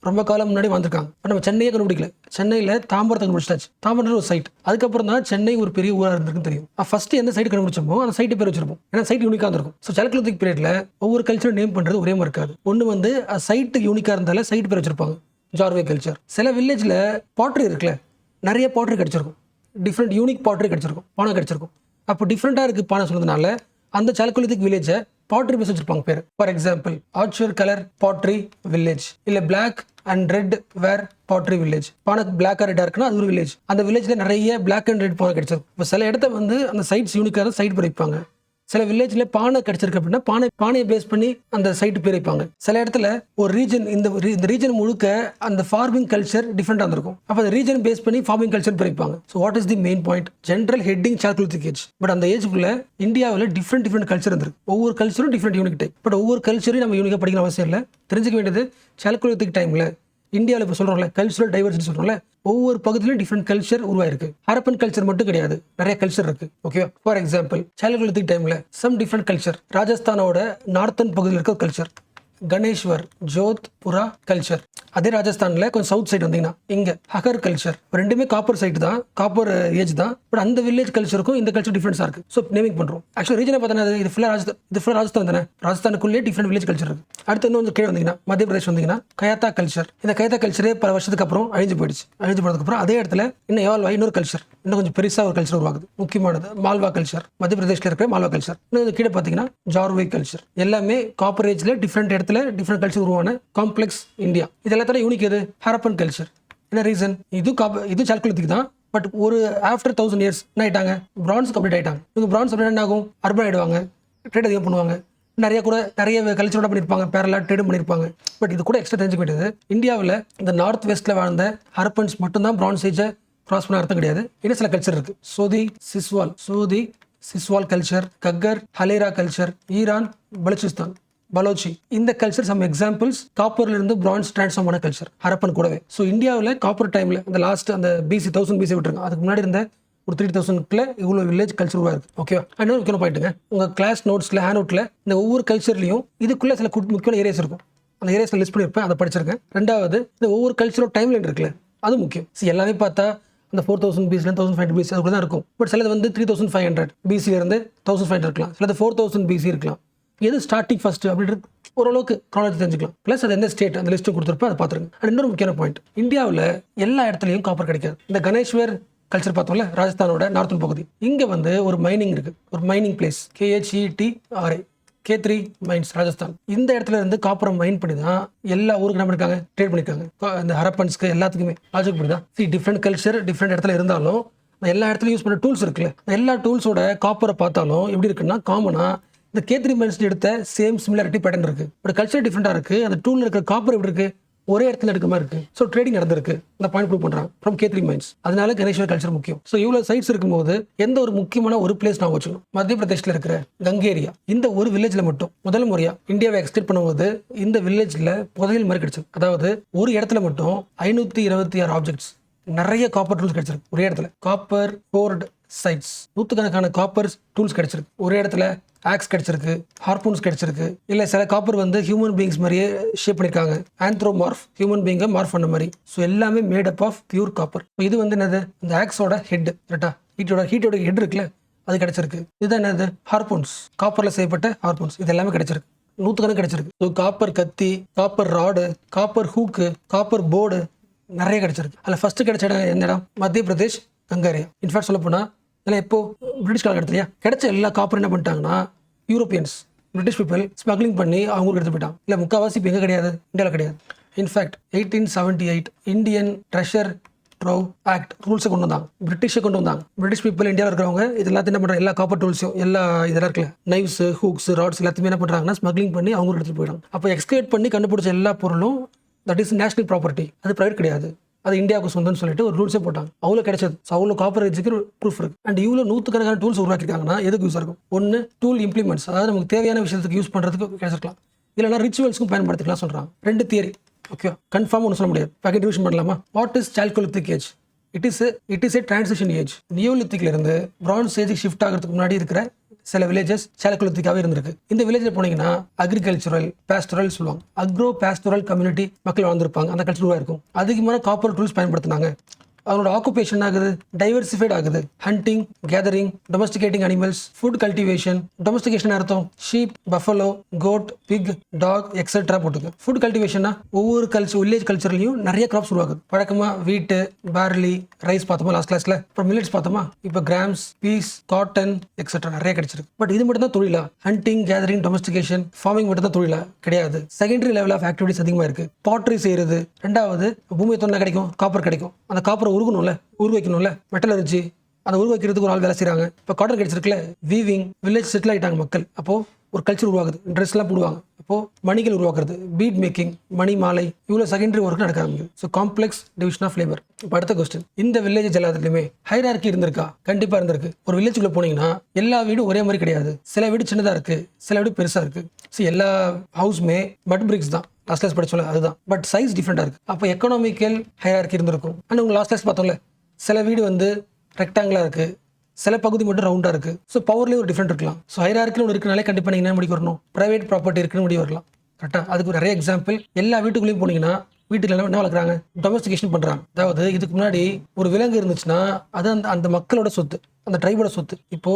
S1: ரொம்ப காலம் முன்னாடி வந்திருக்காங்க. இப்போ நம்ம சென்னையே கண்டுபிடிக்கல. சென்னையில் தாம்பரத்தை கண்டுபிடிச்சாச்சு. தாம்பரம் ஒரு சைட். அதுக்கப்புறம் தான் சென்னை ஒரு பெரிய ஊராக இருந்திருக்குன்னு தெரியும். ஃபர்ஸ்ட் எந்த சைட் கண்டுபிடிச்சோமோ அந்த சைட்டு பேர் வச்சிருப்போம். ஏன்னா சைட் யூனிக்காக இருக்கும். ஸோ சால்கோலித்திக் பீரியட்ல ஒவ்வொரு கல்ச்சர் நேம் பண்ணுறது ஒரே மாதிரி இருக்காது. ஒன்று வந்து சைட்டு யூனிக்காக இருந்தால சைட் பேர் வச்சிருப்பாங்க, ஜார்வே கல்ச்சர். சில வில்லேஜில் பாட்ரி இருக்குல்ல, நிறைய பாட்ரி கிடைச்சிருக்கும். டிஃப்ரெண்ட் யூனிக் பாட்ரி கிடைச்சிருக்கும், பானை கிடைச்சிருக்கும். அப்போ டிஃப்ரெண்ட்டாக இருக்குது பானை சொன்னதுனால அந்த சால்கோலித்திக் வில்லேஜை பாட்ரி பேஸ் வச்சிருப்பாங்க பேர். For example, ochre colour pottery village, இல்ல black and red ware pottery village. பானை பிளாக் ரெட்டா இருக்குன்னா அது ஒரு வில்லேஜ். அந்த வில்லேஜ்ல நிறைய பிளாக் அண்ட் ரெட் பானை கிடைச்சிருக்கும். இப்போ சில இடத்த வந்து அந்த சைட்ஸ் யூனிக்காக சைட் பேர் வைப்பாங்க. சில வில்லேஜ்ல பானை கிடைச்சிருக்கு அப்படின்னா பானையை பேஸ் பண்ணி அந்த சைட்டு பேர் வைப்பாங்க. சில இடத்துல ஒரு ரீஜன், இந்த ரீஜன் முழுக்க அந்த ஃபார்மிங் கல்ச்சர் டிஃப்ரெண்டா இருந்திருக்கும். அப்போ அந்த ரீஜன் பேஸ் பண்ணி ஃபார்மிங் கல்ச்சர் பேர் வைப்பாங்க. So what is the main point? General heading chalcolithic age. But அந்த ஏஜ்க்குள்ள இந்தியாவில் டிஃப்ரெண்ட் கல்ச்சர் இருந்திருக்கு. ஒவ்வொரு கல்ச்சரும் டிஃப்ரெண்ட் யூனிக் டைப். பட் ஒவ்வொரு கல்ச்சரையும் நம்ம யூனிக்காக படிக்கிற அவசியம் இல்லை. தெரிஞ்சுக்க வேண்டியது, சால்கோலித்திக் டைம்ல இந்தியாவில் இப்போ சொல்கிறோம்ல கல்ச்சுரல் டைவர்சிட்டி சொல்கிறோம்ல, ஒவ்வொரு பகுதியிலும் டிஃப்ரெண்ட் கல்ச்சர் உருவாயிருக்கு. ஹரப்பன் கல்ச்சர் மட்டும் கிடையாது, நிறைய கல்ச்சர் இருக்கு. ஓகே, ஃபார் எக்ஸாம்பிள், சால்கோலித்திக் டைம்ல சம் டிஃப்ரெண்ட் கல்ச்சர். ராஜஸ்தானோட நார்த்தன் பகுதியில் இருக்க கல்ச்சர், கணேஷ்வர், ஜோத்புரா கல்ச்சர். அதே ராஜஸ்தான்ல கொஞ்சம் சவுத் சைடு வந்தீங்கன்னா இங்க ஹகர் கல்ச்சர். ரெண்டுமே காப்பர் சைட் தான், காப்பர் ஏஜ் தான். பட் அந்த வில்லேஜ் கல்ச்சருக்கும் இந்த கல்ச்சர் டிஃபரன்ஸா இருக்கு. ஸோ நேமிங் பண்றோம். ஆக்சுவலி ரீஜனை பார்த்தா இது ஃபுல்லா ராஜஸ்தான் தானே. ராஜஸ்தானுக்குள்ளே டிஃப்ரெண்ட் வில்லேஜ் கல்ச்சர் இருக்கு. அடுத்து இன்னும் கொஞ்சம் கீழே வந்தீங்கன்னா மத்திய பிரதேஷ் வந்தீங்கன்னா கயாத்தா கல்ச்சர். இந்த கயாத்தா கல்ச்சரே பல வருஷத்துக்கு அப்புறம் அழிஞ்சு போயிடுச்சு. அழிஞ்சு போனதுக்கு அப்புறம் அதே இடத்துல இன்னும் எவால்வ் ஆகி இன்னொரு கல்ச்சர், இன்னும் கொஞ்சம் பெருசா ஒரு கல்ச்சர் உருவாகுது. முக்கியமானது மால்வா கல்ச்சர். மத்திய பிரதேஷ்ல இருக்கிற மால்வா கல்ச்சர். இன்னும் கீழே பார்த்தீங்கன்னா ஜார்வே கல்ச்சர். எல்லாமே காப்பர் ஏஜ்ல டிஃப்ரெண்ட் இடத்துல டிஃப்ரெண்ட் கல்ச்சர் உருவான காம்ப்ளெக்ஸ் இந்தியா. இது எல்லாத்தோட யூனிக் எது? ஹரப்பன் கல்ச்சர். என்ன ரீசன்? இது சால்கோலித்திக் தான். பட் ஒரு ஆஃப்டர் 1000 years என்ன ஆயிட்டாங்க? பிரான்ஸ் கம்ப்ளீட் ஆயிட்டாங்க. இவங்க பிரான்ஸ் அப்படின்னா என்ன ஆகும்? அர்பன் ஆயிடுவாங்க, ட்ரேட் அதிகம் பண்ணுவாங்க, நிறைய கல்ச்சரோட பண்ணியிருப்பாங்க, பேரலா ட்ரேடும் பண்ணியிருப்பாங்க. பட் இது கூட எக்ஸ்ட்ரா தெரிஞ்சுக்க வேண்டியது, இந்தியாவில் இந்த நார்த் வெஸ்ட்ல வாழ்ந்த ஹரப்பன்ஸ் மட்டும்தான் பிரான்ஸ் ஏஜை கிராஸ் பண்ண அர்த்தம் கிடையாது. இன்னும் சில கல்ச்சர் இருக்கு. சோதி சிஸ்வால் culture, Kakkar, ஹலேரா culture, Iran, Baluchistan, Balochi. இந்த கல்ச்சர் சம் எக்ஸாம்பிள்ஸ். காப்பர்ல இருந்து பிரான்ஸ் டிரான்ஸ்ஃபார்ம் ஆன கல்ச்சர் ஹரப்பன் கூடவே. ஸோ இந்தியாவில் காப்பர் டைம்ல அந்த லாஸ்ட் அந்த BC 1000 BC விட்டுருங்க, அதுக்கு முன்னாடி இருந்த ஒரு 3000க்குள்ள இவ்வளோ வில்லேஜ் கல்ச்சர் உருவாயிருக்கு. ஓகேவா? இன்னொரு முக்கியமான பாயிண்ட்டுங்க, உங்க கிளாஸ் நோட்ஸ்ல ஹேண்ட் அவுட்ல இந்த ஒவ்வொரு கல்ச்சர்லையும் இதுக்குள்ள சில முக்கியமான ஏரியாஸ் இருக்கும். அந்த ஏரியாஸ்ல லிஸ்ட் பண்ணியிருப்பேன், அதை படிச்சிருக்கேன். ரெண்டாவது, இந்த ஒவ்வொரு கல்ச்சரோட டைம் லைன் இருக்குல்ல, அது முக்கியம். எல்லாமே பார்த்தா அந்த 4000 BC 1500 BC அதுக்குள்ள தான் இருக்கும். பட் சிலது வந்து 3500 BC இருந்து 1500 இருக்கலாம், சிலது 4000 BC இருக்கலாம். எது ஸ்டார்டிங் ஃபர்ஸ்ட் அப்படின்றது ஓரளவுக்கு க்ராலஜி தெரிஞ்சுக்கலாம். ப்ளஸ் அது எந்த ஸ்டேட் அந்த லிஸ்ட்டு கொடுத்துருப்பேன், அதை பார்த்துருங்க. அண்ட் இன்னொரு முக்கியமான பாயிண்ட், இந்தியாவில் எல்லா இடத்துலையும் காப்பர் கிடைக்காது. இந்த கணேஷ்வர் கல்ச்சர் பார்த்தோம்ல, ராஜஸ்தானோட நார்த்தன் பகுதி, இங்கே வந்து ஒரு மைனிங் இருக்கு, ஒரு mining place, KHETRA, K3 mines Rajasthan. இந்த இடத்துல இருந்து காப்பரை மைன் பண்ணி தான் எல்லா ஊருக்கு என்ன பண்ணிருக்காங்க? ட்ரேட் பண்ணிருக்காங்க. இந்த ஹரப்பன்ஸ்க்கு எல்லாத்துக்குமே லாஜிக் புரியுதா? டிஃப்ரெண்ட் கல்ச்சர் டிஃப்ரெண்ட் இடத்துல இருந்தாலும் எல்லா இடத்துலையும் யூஸ் பண்ண டூல்ஸ் இருக்குல்ல, எல்லா டூல்ஸோட காப்பரை பார்த்தாலும் எப்படி இருக்குன்னா, காமனா இந்த K3 மைன்ஸ் எடுத்த சேம் சிமிலாரிட்டி பேட்டர்ன் இருக்கு. பட் கல்ச்சர் டிஃப்ரெண்டாக இருக்கு. அந்த டூல்ல இருக்க காப்பர் எப்படி இருக்கு? ஒரே இடத்துல எடுக்க மாதிரி இருக்கு. ஸோ ட்ரேடிங் நடந்திருக்கு. இந்த பாயிண்ட் ப்ரூவ் பண்றாங்க ஃப்ரம் K3 மைன்ஸ். அதனால கணேஷ்வர் கல்ச்சர் முக்கியம். ஸோ இவ்வளோ சைட்ஸ் இருக்கும்போது எந்த ஒரு முக்கியமான ஒரு பிளேஸ் நான் வச்சுக்கணும். மத்திய பிரதேஷ்ல இருக்கிற கங்கேரியா, இந்த ஒரு வில்லேஜ்ல மட்டும் முதல் முறையா இந்தியாவை எக்ஸ்டெண்ட் பண்ணும்போது இந்த வில்லேஜ்ல புதையல் மாதிரி கிடைச்சது. அதாவது ஒரு இடத்துல மட்டும் 526 ஆப்ஜெக்ட்ஸ், நிறைய காப்பர் டூல்ஸ் கிடைச்சிருக்கு ஒரே இடத்துல. காப்பர் போர்டு சைட்ஸ், நூற்றுக்கணக்கான காப்பர் டூல்ஸ் கிடைச்சிருக்கு ஒரே இடத்துல. ஆக்ஸ் கிடைச்சிருக்கு, ஹார்பூன்ஸ் கிடைச்சிருக்கு. இல்லை சில காப்பர் வந்து ஹியூமன் பீயிங்ஸ் மாதிரியே ஷேப் பண்ணியிருக்காங்க, ஆந்த்ரோமார்ஃப், ஹியூமன் பீயிங்கை மார்ஃப் பண்ண மாதிரி. ஸோ எல்லாமே made up of pure copper. இது வந்து என்னது? இந்த ஆக்ஸோட ஹெட், கரெக்டா? ஹீட்டோட ஹெட் இருக்குல்ல, அது கிடைச்சிருக்கு. இதுதான் என்னது? ஹார்பூன்ஸ், காப்பர்ல செய்யப்பட்ட ஹார்பூன்ஸ். இது எல்லாமே கிடைச்சிருக்கு, நூற்றுக்கணக்கு கிடைச்சிருக்கு. ஸோ காப்பர் கத்தி, copper rod, copper hook, copper board நிறைய கிடைச்சிருக்கு. அதில் ஃபர்ஸ்ட் கிடைச்ச இடம் எந்த இடம்? மத்திய பிரதேஷ், கங்காரியா. இன்ஃபேக்ட் சொல்ல போனால் இதெல்லாம் எப்போ பிரிட்டிஷ் காலம் கிடைச்சலையா, கிடைச்ச எல்லா காப்பர் என்ன பண்ணிட்டாங்கன்னா யூரோப்பியன்ஸ் பிரிட்டிஷ் பீப்பிள் ஸ்மக்லிங் பண்ணி அவங்க ஊருக்கு எடுத்து போயிட்டாங்க. இல்லை முக்கால்வாசி இப்போ எங்கே கிடையாது, இந்தியாவில் கிடையாது. In fact 1878 Indian treasure drove act ரூல்ஸை கொண்டு வந்தாங்க, பிரிட்டிஷை கொண்டு வந்தாங்க. பிரிட்டிஷ் பீப்பிள் இந்தியாவில் இருக்கிறவங்க இது எல்லாத்தையும் என்ன பண்ணுறாங்க, எல்லா காப்பர் டூல்ஸையும் எல்லா இதெல்லாம் இருக்குல்ல, நைவ்ஸ், ஹூக்ஸ், ராட்ஸ் எல்லாத்தையுமே என்ன பண்ணுறாங்கன்னா ஸ்மக்லிங் பண்ணி அவங்க எடுத்துட்டு போயிட்டாங்க. அப்போ எக்ஸ்கவேட் பண்ணி கண்டுபிடிச்ச எல்லா பொருளும் தட் இஸ் நேஷனல் ப்ராப்பர்ட்டி, அது ப்ரைவேட் கிடையாது, அது இந்தியாவுக்கு சொந்தம்னு சொல்லிட்டு ஒரு ரூல்ஸே போட்டாங்க. அவ்வளோ கிடைச்சது. அவ்வளோ காப்பர் ஏஜுக்கு ப்ரூஃப் இருக்கு. அண்ட் இவ்வளோ நூற்றுக்கணக்கான டூல்ஸ் உருவாக்கிருக்காங்கன்னா எதுக்கு யூஸ் இருக்கும்? ஒன்று டூல் இம்ப்ளிமெண்ட்ஸ், அதாவது நமக்கு தேவையான விஷயத்துக்கு யூஸ் பண்ணுறதுக்கு கிடைச்சிருக்கலாம், இல்லைனா ரிச்சுவல்ஸ்க்கும் பயன்படுத்திக்கலாம் சொல்கிறாங்க. 2 தியரி. ஓகே, கன்ஃபார்ம் ஒன்று சொல்ல முடியாது. பேக்கெட் டிவிஷன் பண்ணலாமா? What is chalcolithic age? It is a transition age. நியோலித்திக்ல இருந்து பிரான்ஸ் ஏஜுக்கு ஷிஃப்ட் ஆகிறதுக்கு முன்னாடி இருக்கிற சில வில்லேஜஸ் சால்கோலித்திக்காவே இருந்திருக்கு. இந்த வில்லேஜில் போனீங்கன்னா அக்ரிகல்ச்சரல் பேஸ்டரல் சொல்லுவாங்க, அக்ரோ பேஸ்டரல் கம்யூனிட்டி மக்கள் வாழ்ந்திருப்பாங்க. அந்த கல்ச்சர் இருக்கும். அதிகமான காப்பர் டூல்ஸ் பயன்படுத்தினாங்க. அவனோட ஆக்குபேஷன் ஆகுது, டைவர்சிஃபைட் ஆகுது. Hunting, gathering, domesticating animals, food cultivation. Domestication அர்த்தம் sheep, buffalo, goat, pig, dog etcetera போட்டுக்கு. ஃபுட் கல்டிவேஷனா ஒவ்வொரு வில்லேஜ் கல்ச்சர்லையும் நிறைய கிராப்ஸ் உருவாகுது. வழக்கமா வீட்டு, பார்லி, ரைஸ் பார்த்தோமா லாஸ்ட் கிளாஸ்ல. அப்புறம் மில்லட்ஸ் பார்த்தோமா. இப்போ கிராம்ஸ், பீஸ், காட்டன் எக்ஸெட்ரா நிறைய கிடைச்சிருக்கு. பட் இது மட்டும் தான் தொழிலா? ஹண்டிங், கேதரிங், டொமஸ்டிகேஷன், ஃபார்மிங் மட்டும் தான் தொழிலா? கிடையாது. செகண்டரி லெவல் ஆஃப் ஆக்டிவிட்டிஸ் அதிகமாக இருக்கு. பாட்ரி செய்யறது. ரெண்டாவது, பூமியை தொண்டா கிடைக்கும், காப்பர் கிடைக்கும். அந்த காப்பரை உருகணும்ல, உருவைக்கணும்ல, மெட்டல் அரிச்சு அதை உருவாக்கிறதுக்கு ஒரு ஆள் வேலை செய்யறாங்க. இப்போ காட்டன் கிடைச்சிருக்குல்ல, வீவிங், வில்லேஜ் செட்டில் ஆகிட்டாங்க மக்கள். அப்போ ஒரு கல்ச்சர் உருவாகுது. ட்ரெஸ்லாம் போடுவாங்க. அப்போ மணிகள் உருவாக்குறது, பீட் மேக்கிங், மணி மாலை, இவ்வளோ செகண்டரி ஒர்க் நடக்க ஆரம்பிக்குது. So complex division of labour. இப்போ அடுத்த கொஸ்டின், இந்த வில்லேஜ் எல்லாத்துலையுமே ஹைரார்கி இருந்திருக்கா? கண்டிப்பா இருந்திருக்கு. ஒரு வில்லேஜுக்குள்ள போனீங்கன்னா எல்லா வீடும் ஒரே மாதிரி கிடையாது. சில வீடு சின்னதா இருக்கு, சில வீடு பெருசா இருக்கு. ஸோ எல்லா ஹவுஸுமே மட் பிரிக்ஸ் தான். லாஸ்ட் கிளாஸ் படிச்சோம்ல அதுதான். பட் சைஸ் டிஃப்ரெண்டா இருக்கு. அப்போ எக்கனாமிக்கல் ஹைரார்கி இருந்திருக்கும். அண்ட் உங்க லாஸ்ட் கிளாஸ் பார்த்தோம்ல, சில வீடு வந்து ரெக்டாங்கிளா இருக்கு, சில பகுதி மட்டும் ரவுண்டா இருக்கு. ஸோ பவர்லேயே ஒரு டிஃப்ரெண்ட் இருக்கலாம். ஸோ ஹைரார்க்கின்னு ஒன்று இருக்கனாலே கண்டிப்பாக நீங்கள் என்ன முடிக்க வரணும்? பிரைவேட் ப்ராப்பர்ட்டி இருக்குன்னு முடிவு வரலாம். கரெக்டாக. அதுக்கு நிறைய எக்ஸாம்பிள். எல்லா வீட்டுக்குள்ளேயும் போனீங்கன்னா வீட்டுல என்ன வளர்க்குறாங்க? டொமஸ்டிகேஷன் பண்றாங்க. அதாவது இதுக்கு முன்னாடி ஒரு விலங்கு இருந்துச்சுன்னா அது அந்த மக்களோட சொத்து, அந்த ட்ரைபோட சொத்து. இப்போ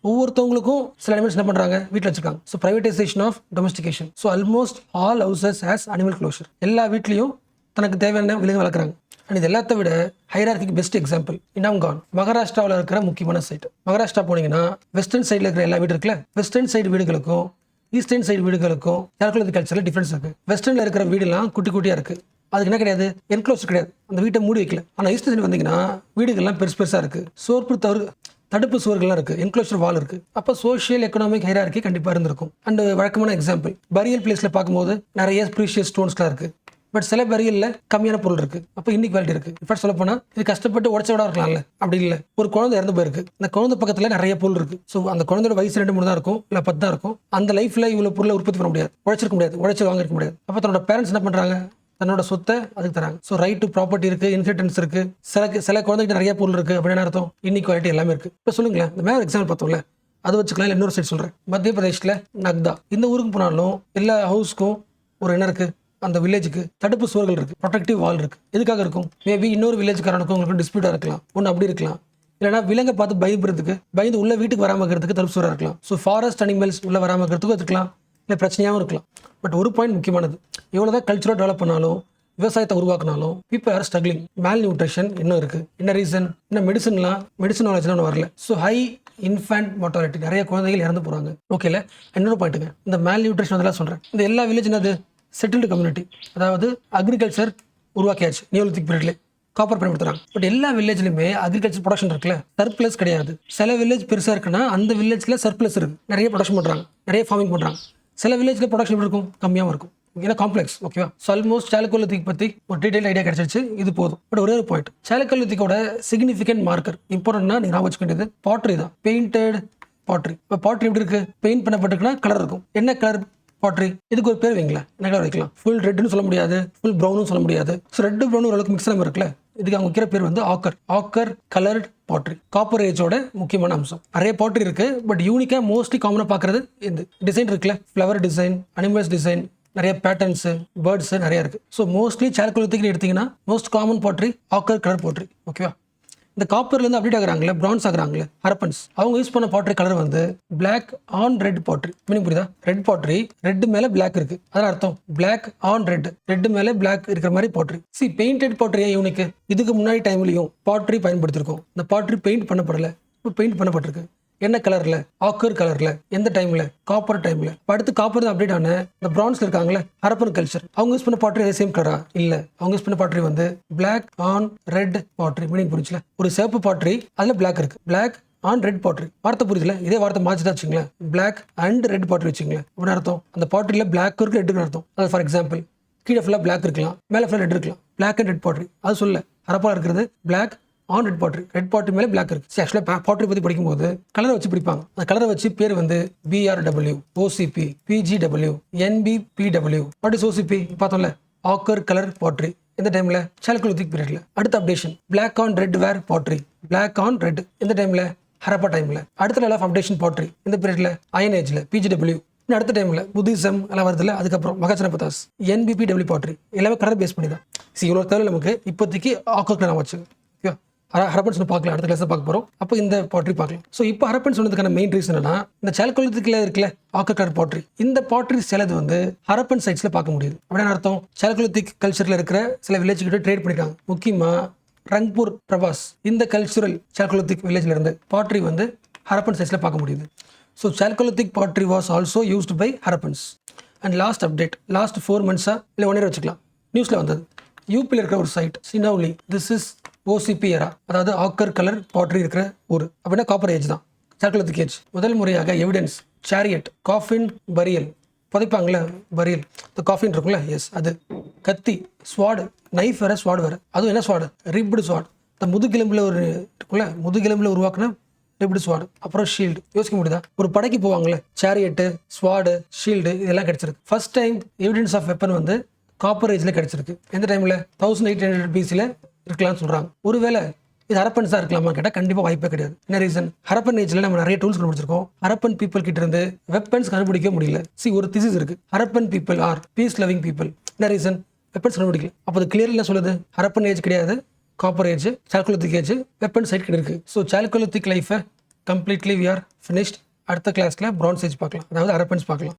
S1: ஒவ்வொருத்தவங்களுக்கும் சில அனிமல்ஸ் என்ன பண்றாங்க? வீட்டில் வச்சிருக்காங்க. So privatisation of domestication. So almost all houses has animal closure. எல்லா வீட்லையும் தனக்கு தேவையான விலங்கு வளர்க்குறாங்க. அண்ட் இது எல்லாத்த விட ஹைரார்க்கிக்கு பெஸ்ட் எக்ஸாம்பிள் இனாம்கான், மகாராஷ்டிராவில் இருக்கிற முக்கியமான சைட். மகாராஷ்டிரா போனீங்கன்னா வெஸ்டர்ன் சைடில் இருக்கிற எல்லா வீடு இருக்குல்ல, வெஸ்டர்ன் சைடு வீடுகளுக்கும் ஈஸ்டர்ன் சைடு வீடுகளுக்கும் சால்கோலித்திக் கல்ச்சரில் டிஃபரன்ஸ் இருக்கு. வெஸ்டர்னில் இருக்கிற வீடுலாம் குட்டி குட்டியாக இருக்கு. அதுக்கு என்ன கிடையாது? என்க்ளோஸ் கிடையாது, அந்த வீட்டை மூடி வைக்கல. ஆனால் ஈஸ்டர்ன் சைடு வந்தீங்கன்னா வீடுகள்லாம் பெருசு பெருசாக இருக்கு. தடுப்பு சுவர்கள்லாம் இருக்கு, என்க்ளோஷர் வால் இருக்கு. அப்போ சோஷியல் எக்கனாமிக் ஹைரார்க்கி கண்டிப்பாக இருந்திருக்கும். அண்ட் வழக்கமான எக்ஸாம்பிள் பரியல் பிளேஸ்ல பார்க்கும்போது நிறைய ப்ரீஷியஸ் ஸ்டோன்ஸ்லாம் இருக்கு. பட் சில பரியல்ல கம்மியான பொருள் இருக்கு. அப்போ இன்இக்வாலிட்டி இருக்கு. இப்போ சொல்ல போனா இது கஷ்டப்பட்டு உடச்ச விட இருக்கலாம்ல, அப்படி இல்லை. ஒரு குழந்தை இறந்து போயிருக்கு, அந்த குழந்தை பக்கத்துல நிறைய பொருள் இருக்கு. ஸோ அந்த குழந்தையோட வயசு 2-3 தான் இருக்கும், இல்லை 10 தான் இருக்கும். அந்த லைஃப்ல இவ்வளவு பொருளை உற்பத்தி பண்ண முடியாது, உழைச்சிருக்க முடியாது, உழைச்சி வாங்கிருக்க முடியாது. அப்போ தன்னோட பேரண்ட்ஸ் என்ன பண்றாங்க? தன்னோட சொத்தை அதுக்கு தராங்க. ஸோ ரைட் டு ப்ராப்பர்ட்டி இருக்கு, இன்ஹெரிட்டன்ஸ் இருக்கு. சில குழந்தைகிட்ட நிறைய பொருள் இருக்கு அப்படின்னு அர்த்தம் இன்இக்வாலிட்டி எல்லாமே இருக்கு. இப்போ சொல்லுங்களேன், இந்த மேலே எக்ஸாம்பிள் பார்த்தோம்ல, அதை வச்சுக்கலாம். இல்லை இன்னொரு சைட் சொல்றேன். மத்திய பிரதேஷ்ல நக்தா, இந்த ஊருக்கு போனாலும் எல்லா ஹவுஸ்க்கும் ஒரு என்ன இருக்கு? அந்த வில்லேஜுக்கு தடுப்பு சுவர்கள் இருக்கு, ப்ரொடெக்டிவ் வால் இருக்கு. எதுக்காக இருக்கும்? மேபி இன்னொரு வில்லேஜ்காரனுக்கும் உங்களுக்கு டிஸ்பியூட்டா இருக்கலாம், ஒன்று அப்படி இருக்கலாம். இல்லைனா விலங்கை பார்த்து பயந்து உள்ள வீட்டுக்கு வராமல் இருக்கிறதுக்கு தடுப்பு சுவராக இருக்கலாம். ஸோ ஃபாரஸ்ட் அனிமல்ஸ் உள்ள வராமல் இருக்கிறதுக்கும் இருக்கலாம், இல்லை பிரச்சனையாகவும் இருக்கலாம். பட் ஒரு பாயிண்ட் முக்கியமானது, எவ்வளோதான் கல்ச்சராக டெவலப் பண்ணாலும் விவசாயத்தை உருவாக்கினாலும் பீப்பிள் ஆர் ஸ்ட்ரகிளிங். மேல் நியூட்ரிஷன் இன்னும் இருக்கு. என்ன ரீசன்? இன்னும் மெடிசன் நாலேஜ்லாம் ஒன்று வரல. ஸோ ஹை இன்ஃபேன்ட் மார்டாலிட்டி, நிறைய குழந்தைகள் இறந்து போறாங்க. ஓகேல. இன்னொரு பாயிண்ட்டுங்க, இந்த மேல் நியூட்ரிஷன் அதெல்லாம் சொல்றேன். இந்த எல்லா வில்லேஜ் என்னது? Settled community. அதாவது அக்ரிகல்ச்சர் உருவாக்கியாச்சு நியோலித்திக் பீரியட்ல, காப்பர் பயன்படுத்துறாங்க. பட் எல்லா வில்லேஜ்லயுமே அக்ரிகல்ச்சர் ப்ரொடக்ஷன் இருக்குல்ல, சர்ப்ளஸ் கிடையாது. சில வில்லேஜ் பெருசா இருக்குன்னா அந்த வில்லேஜ்ல சர்ப்ளஸ் இருக்கு, நிறைய ப்ரொடக்ஷன் பண்றாங்க, நிறைய ஃபார்மிங் பண்றாங்க. சில வில்லேஜ்ல ப்ரொடக்ஷன் இருக்கும், கம்மியாகவும் இருக்கும். ஏன்னா காம்ப்ளெக்ஸ். ஓகேவா? ஸோ ஆல்மோஸ்ட் சால்கோலித்திக் பத்தி ஒரு டீடைல் ஐடியா கிடைச்சிருச்சு. இது போதும். பட் ஒரே ஒரு பாயிண்ட், சால்கோலித்திக்கோட சிக்னிஃபிகன்ட் மார்க்கர் இம்பார்ட்டன்ட்னா நீங்க ஞாபகம் வச்சுக்க வேண்டியது பாட்ரி தான். பெயிண்டட் பாட்ரி. இப்போ பாட்ரி எப்படி இருக்கு? பெயிண்ட் பண்ணப்பட்டிருக்குன்னா கலர் இருக்கும். என்ன கலர் பாட்ரி? இதுக்கு ஒரு பேர் வைங்களேன், என்ன கலர் வைக்கலாம்? ஃபுல் ரெட்னு சொல்ல முடியாது, ஃபுல் ப்ரௌனும் சொல்ல முடியாது. ஸோ ரெட் ப்ரௌன் ஓரளவுக்கு மிக்ஸ் ஆகாம இருக்குல்ல, இதுக்கு அவங்க வைக்கிற பேர் வந்து ஆக்கர் கலர்ட் பாட்ரி. காப்பர் ஏஜோட முக்கியமான அம்சம். நிறைய பாட்ரி இருக்கு, பட் யூனிக்கா மோஸ்ட்லி காமனா பாக்குறது இந்த டிசைன் இருக்குல்ல, ஃப்ளவர் டிசைன், அனிமல்ஸ் டிசைன், நிறைய பேட்டர்ன்ஸ், பேர்ட்ஸ் நிறைய இருக்கு. ஸோ மோஸ்ட்லி சால்கோலித்திக் எடுத்தீங்கன்னா most common pottery ochre colour pottery. ஓகேவா? இந்த காப்பர்லேருந்து அப்டேட் ஆகுறாங்களே, பிரான்ஸ் ஆகுறாங்களே, ஹரப்பன்ஸ், அவங்க யூஸ் பண்ண பாட்ரி கலர் வந்து black on red pottery. Meaning புரியுதா? ரெட் பாட்ரி, ரெட் மேல பிளாக் இருக்கு, அதான் அர்த்தம். பிளாக் ஆன் ரெட், ரெட் மேல பிளாக் இருக்கிற மாதிரி பாட்ரி. சி பெயிண்டட் பாட்ரி ஏன் யூனிக்? இதுக்கு முன்னாடி டைம்லயும் பாட்ரி பயன்படுத்திருக்கோம். இந்த பாட்ரி பெயிண்ட் பண்ணப்படல, இப்போ பெயிண்ட் பண்ணப்பட்டிருக்கு. என்ன கலர்ல, ஆக்கர் கலர்ல, எந்த டைம்ல, காப்பர் டைம்ல. அடுத்து காப்பர் தான் அப்டேட் ஆன இந்த பிரான்ஸ்ல இருக்காங்களே ஹரப்பன் கல்ச்சர், அவங்க யூஸ் பண்ண பாட்ரி அதே சேம் கலரா இல்ல, அவங்க யூஸ் பண்ண பாட்ரி வந்து black on red pottery. Meaning புரிஞ்சுல, ஒரு சிவப்பு பாட்ரி அதுல பிளாக் இருக்கு, பிளாக் ஆன் ரெட் பாட்ரி. வார்த்தை புரியுதுல, இதே வார்த்தை மாற்றிதான் வச்சுங்களேன், பிளாக் அண்ட் ரெட் பாட்ரி வச்சுங்களேன். அப்படின்னு அர்த்தம் அந்த பாட்ரியில பிளாக் இருக்கு ரெட்டுக்கு அர்த்தம். அது ஃபார் எக்ஸாம்பிள் கீழே ஃபுல்லாக பிளாக் இருக்கலாம், மேலே ஃபுல்லாக ரெட் இருக்கலாம். பிளாக் அண்ட் ரெட் பாட்ரி அது சொல்ல ஹரப்பால இருக்கிறது black on red pottery, red pottery மேலே பிளாக் இருக்கு. ஆக்சுவலாக பாட்ரி பற்றி படிக்கும்போது கலரை வச்சு பிடிப்பாங்க. அந்த கலரை வச்சு பேர் வந்து BRW, OCP, PGW, NBPW. What is OCP பார்த்தோம்ல, ஆக்கர் கலர் பாட்ரி. எந்த டைம்ல, சால்கோலித்திக் பீரியட்ல. அடுத்த updation black on red ware pottery, black on red எந்த டைம்ல, ஹரப்பா டைம்ல. அடுத்த லெவல் ஆஃப் அப்டேஷன் பாட்ரி இந்த பீரியட்ல, அயன் ஏஜ்ல, PGW. அடுத்த டைம்ல புத்திசம் எல்லாம் வருதுல, அதுக்கப்புறம் மகாஜனபதாஸ், NBPW பாட்ரி. எல்லாமே கலர் பேஸ் பண்ணி தான். இவ்வளோ தேவை நமக்கு இப்போதைக்கு ஆக்கர் கலர் வச்சு. ஓகே, ஹரப்பன்ஸ் பார்க்கலாம், அடுத்த கிளாஸ் பார்க்க போறோம். அப்போ இந்த பாட்ரி பார்க்கலாம். ஸோ இப்போ ஹரப்பன் சொன்னதுக்கான மெயின் ரீசன் என்னன்னா, இந்த சால்கோலித்திக்ல இருக்குல்ல ஆக்கர் கலர் பாட்ரி, இந்த பாட்ரி சிலது வந்து ஹரப்பன் சைட்ஸ்ல பார்க்க முடியுது. அப்படின்னு அர்த்தம், சால்கோலித்திக் கல்ச்சர்ல இருக்கிற சில வில்லேஜ் கிட்ட ட்ரேட் பண்ணிருக்காங்க. முக்கியமா ரங்பூர் பிரபாஸ், இந்த கல்ச்சுரல் சால்கோலித்திக் வில்லேஜ்ல இருந்து பாட்ரி வந்து ஹரப்பன் சைட்ஸ்ல பார்க்க முடியுது. So chalcolithic pottery was also used by Harappans. And last update, last 4 months இல்லை 1 year வச்சுக்கலாம், நியூஸ்ல வந்தது. யூபியில் இருக்கிற ஒரு site Sinauli, this is OCP era, அதாவது ஆக்கர் கலர் பாட்ரி இருக்கிற ஊர். அப்படின்னா காப்பர் ஏஜ் தான், சால்கோலித்திக் ஏஜ். முதல் முறையாக எவிடன்ஸ் சேரியட், காஃபின், பரியல், புதைப்பாங்களே பரியல், இந்த காஃபின் இருக்குல்ல, எஸ் அது, கத்தி, ஸ்வாடு, நைஃப் வேற ஸ்வாடு வேற. அதுவும் என்ன ஸ்வாடு, ரிப்டு ஸ்வாட். இந்த முதுகெலும்புல ஒரு இருக்குல்ல, முதுகெலும்புல உருவாக்குன ரிப்டு ஸ்வாடு. அப்புறம் ஷீல்டு. யோசிக்க முடியுதா, ஒரு படைக்கு போவாங்களே, சேரியட்டு, ஸ்வாடு, ஷீல்டு, இதெல்லாம் கிடைச்சிருக்கு. First time evidence of weapon வந்து காப்பர் ஏஜ்ல கிடைச்சிருக்கு. எந்த டைம்ல, 1800 BCல இருக்கலாம்னு சொல்றாங்க. ஒருவேளை இது ஹரப்பன்ஸா இருக்கலாமா கேட்டால் கண்டிப்பாக வாய்ப்பே கிடையாது. என்ன ரீசன், ஹரப்பன் ஏஜ்ல நம்ம நிறைய டூல்ஸ் கண்டுபிடிச்சிருக்கோம். ஹரப்பன் பீப்புள் கிட்ட இருந்து வெப்பன்ஸ் கண்டுபிடிக்க முடியல. ஒரு திசிஸ் இருக்கு, Harappan people are peace loving people. என்ன ரீசன், வெப்பன்ஸ் கண்டுபிடிக்கல. அப்போ அது கிளியர்ல சொல்லுது, ஹரப்பன் ஏஜ் கிடையாது, copper age, chalcolithic age, weapon side கிட்ட இருக்கு. ஸோ சால்கோலித்திக் லைஃபை கம்ப்ளீட்லி வி ஆர் ஃபினிஷ்ட். அடுத்த கிளாஸ்ல பிரான்ஸ் ஏஜ் பார்க்கலாம், அதாவது ஹரப்பன்ஸ் பார்க்கலாம்.